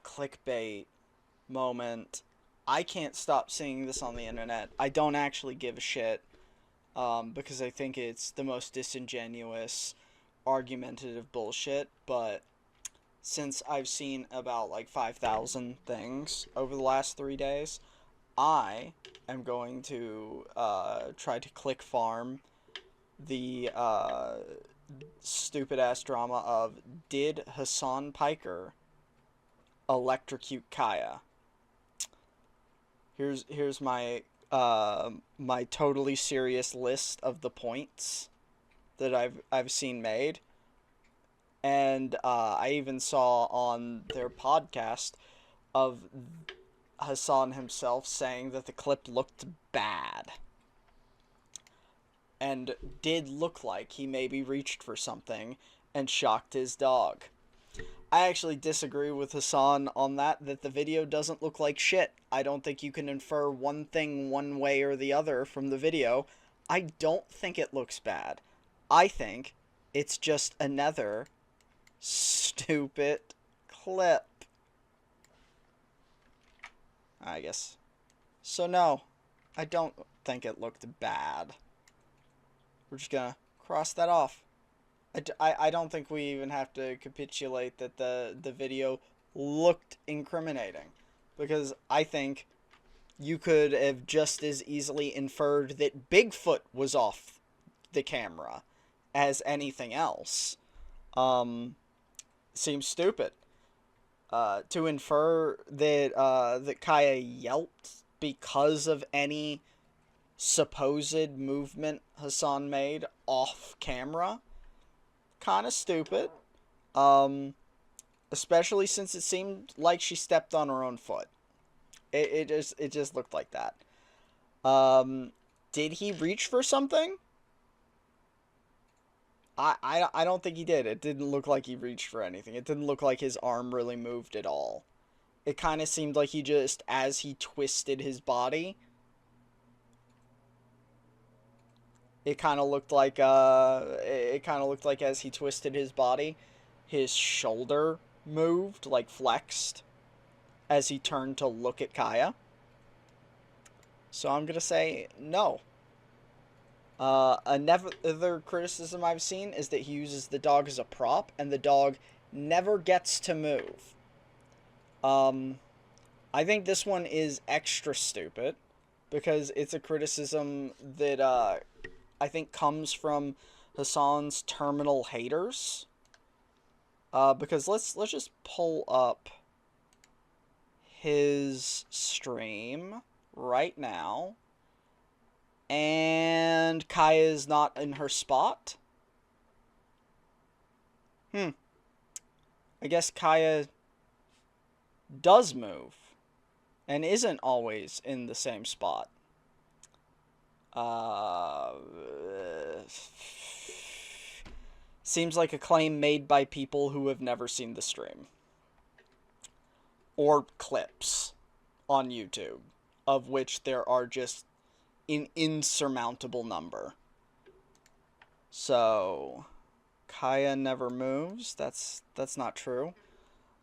clickbait moment. I can't stop seeing this on the internet. I don't actually give a shit, because I think it's the most disingenuous, argumentative bullshit. But since I've seen about like 5,000 things over the last 3 days, I am going to try to click farm the stupid ass drama of, did Hasan Piker electrocute Kaya? Here's my my totally serious list of the points that I've seen made, and I even saw on their podcast of Hasan himself saying that the clip looked bad and did look like he maybe reached for something and shocked his dog. I actually disagree with Hasan on that the video doesn't look like shit. I don't think you can infer one thing one way or the other from the video. I don't think it looks bad. I think it's just another stupid clip, I guess. So no, I don't think it looked bad. We're just gonna cross that off. I don't think we even have to capitulate that the video looked incriminating, because I think you could have just as easily inferred that Bigfoot was off the camera as anything else. Seems stupid. To infer that that Kaya yelped because of any supposed movement Hasan made off camera, kind of stupid. Especially since it seemed like she stepped on her own foot. It just looked like that. Did he reach for something? I don't think he did. It didn't look like he reached for anything. It didn't look like his arm really moved at all. It kind of seemed like he just, as he twisted his body, it kind of looked like as he twisted his body, his shoulder moved, like flexed, as he turned to look at Kaya. So I'm gonna say no. Another criticism I've seen is that he uses the dog as a prop, and the dog never gets to move. I think this one is extra stupid, because it's a criticism that I think comes from Hasan's terminal haters. Because let's just pull up his stream right now. And Kaya is not in her spot. I guess Kaya does move and isn't always in the same spot. Seems like a claim made by people who have never seen the stream or clips on YouTube, of which there are just an insurmountable number. So Kaya never moves. That's not true.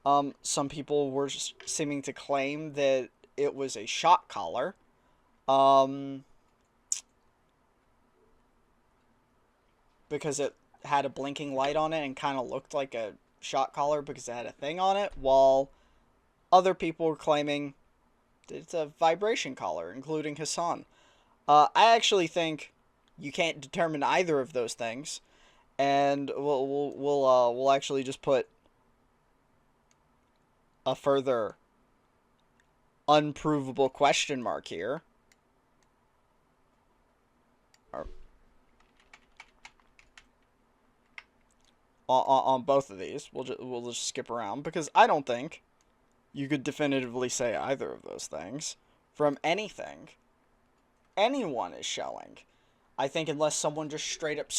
Some people were seeming to claim that it was a shock collar. Because it had a blinking light on it and kind of looked like a shock collar because it had a thing on it, while other people were claiming that it's a vibration collar, including Hasan. I actually think you can't determine either of those things, and we'll actually just put a further unprovable question mark here. On both of these, we'll just skip around, because I don't think you could definitively say either of those things from anything anyone is showing. I think unless someone just straight up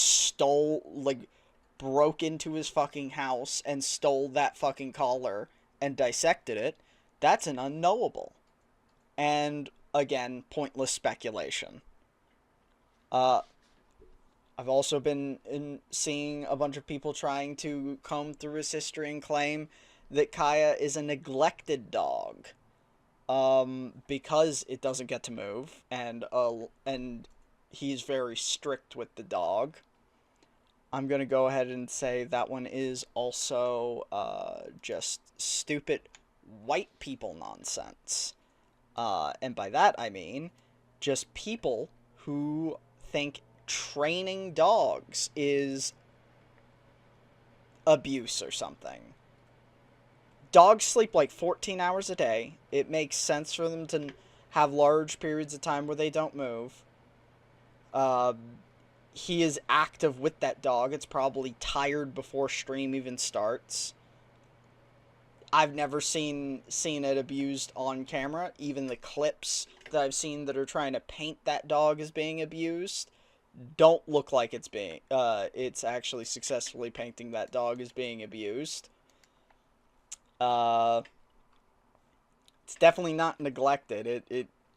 broke into his fucking house and stole that fucking collar and dissected it, that's an unknowable. And, again, pointless speculation. I've also been seeing a bunch of people trying to comb through his history and claim that Kaya is a neglected dog. Because it doesn't get to move, and he's very strict with the dog. I'm gonna go ahead and say that one is also just stupid white people nonsense. And by that I mean just people who think training dogs is abuse or something. Dogs sleep like 14 hours a day. It makes sense for them to have large periods of time where they don't move. Uh, he is active with that dog. It's probably tired before stream even starts. I've never seen it abused on camera. Even the clips that I've seen that are trying to paint that dog as being abused don't look like it's actually successfully painting that dog as being abused. Uh, it's definitely not neglected.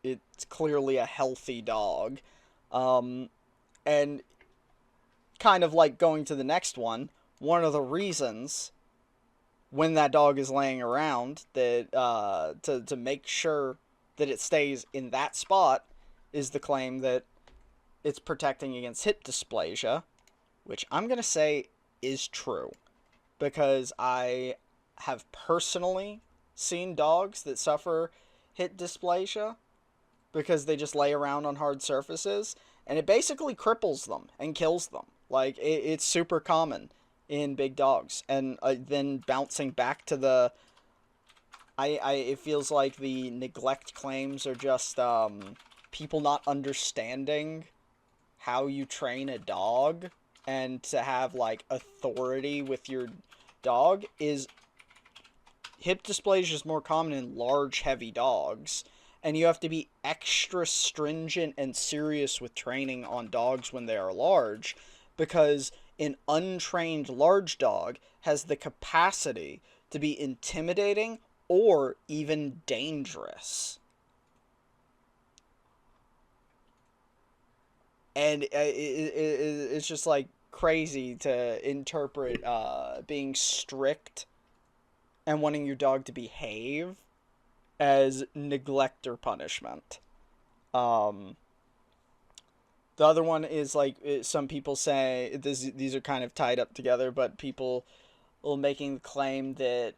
It's clearly a healthy dog. And kind of like going to the next one, one of the reasons when that dog is laying around that to make sure that it stays in that spot is the claim that it's protecting against hip dysplasia, which I'm going to say is true because I have personally seen dogs that suffer hip dysplasia because they just lay around on hard surfaces, and it basically cripples them and kills them. Like, it's super common in big dogs. And then bouncing back to the... it feels like the neglect claims are just people not understanding how you train a dog, and to have, like, authority with your dog is... Hip dysplasia is more common in large, heavy dogs, and you have to be extra stringent and serious with training on dogs when they are large, because an untrained large dog has the capacity to be intimidating or even dangerous. And it's just like crazy to interpret being strict and wanting your dog to behave as neglect or punishment. The other one is like some people say these are kind of tied up together, but people will making the claim that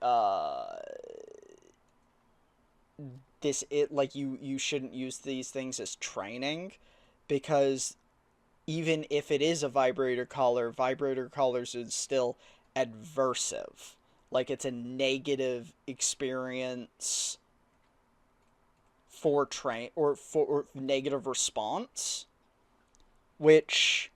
you shouldn't use these things as training, because even if it is a vibrator collars is still adversive. Like, it's a negative experience for negative response, which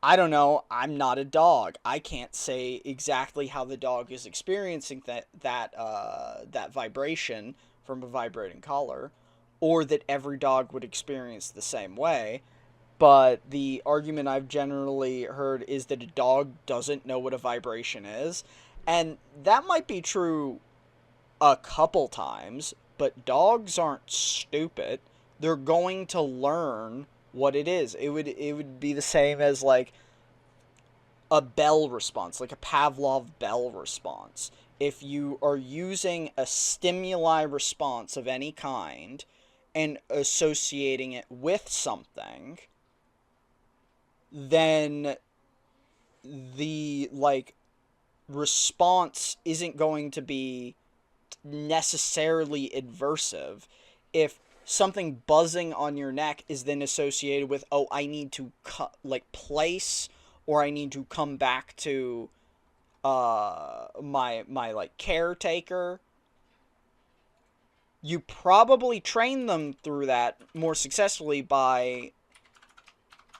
I don't know. I'm not a dog. I can't say exactly how the dog is experiencing that vibration from a vibrating collar, or that every dog would experience the same way. But the argument I've generally heard is that a dog doesn't know what a vibration is. And that might be true a couple times, but dogs aren't stupid. They're going to learn what it is. It would be the same as, like, a bell response, like a Pavlov bell response. If you are using a stimuli response of any kind and associating it with something, then the, like, response isn't going to be necessarily adversive. If something buzzing on your neck is then associated with, oh, I need to place, or I need to come back to my like caretaker, you probably train them through that more successfully by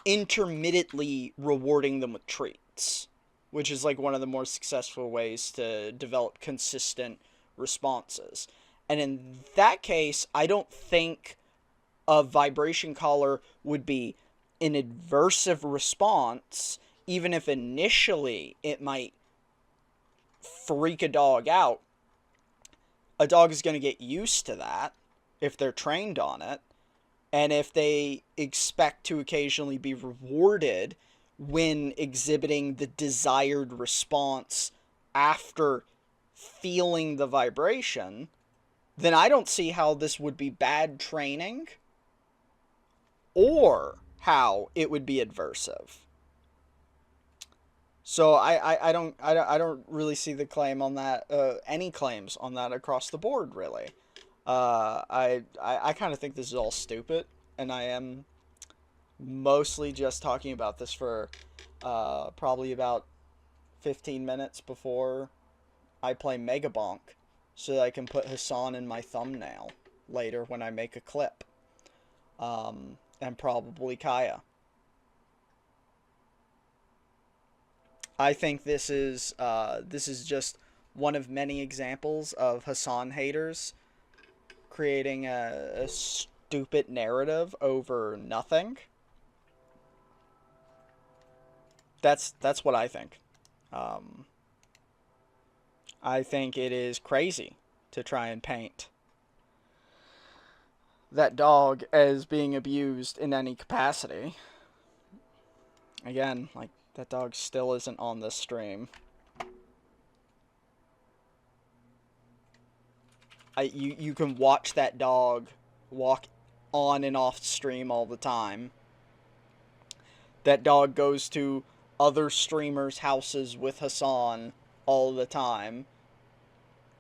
intermittently rewarding them with treats, which is like one of the more successful ways to develop consistent responses. And in that case, I don't think a vibration collar would be an adversive response, even if initially it might freak a dog out. A dog is going to get used to that if they're trained on it. And if they expect to occasionally be rewarded when exhibiting the desired response after feeling the vibration, then I don't see how this would be bad training or how it would be adversive. So I don't really see the claim on that, any claims on that across the board, really. I kind of think this is all stupid, and I am mostly just talking about this for probably about 15 minutes before I play Mega Bonk, so that I can put Hasan in my thumbnail later when I make a clip. And probably Kaya. I think this is just one of many examples of Hasan haters creating a stupid narrative over nothing. That's what I think. Um, I think it is crazy to try and paint that dog as being abused in any capacity. Again, like, that dog still isn't on this stream. You can watch that dog walk on and off stream all the time. That dog goes to other streamers' houses with Hasan all the time.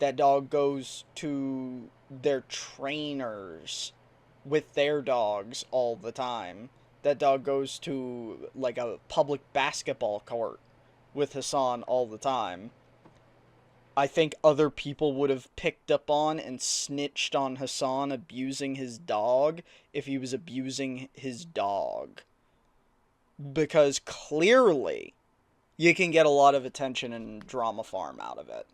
That dog goes to their trainers with their dogs all the time. That dog goes to, like, a public basketball court with Hasan all the time. I think other people would have picked up on and snitched on Hasan abusing his dog if he was abusing his dog. Because clearly you can get a lot of attention and drama farm out of it.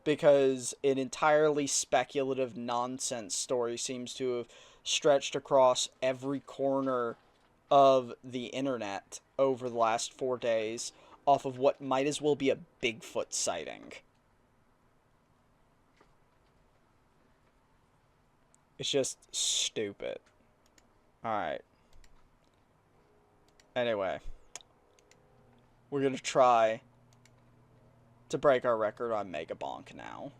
Because an entirely speculative nonsense story seems to have stretched across every corner of the internet over the last 4 days off of what might as well be a Bigfoot sighting. It's just stupid. Alright. Anyway. We're gonna try to break our record on Mega Bonk now.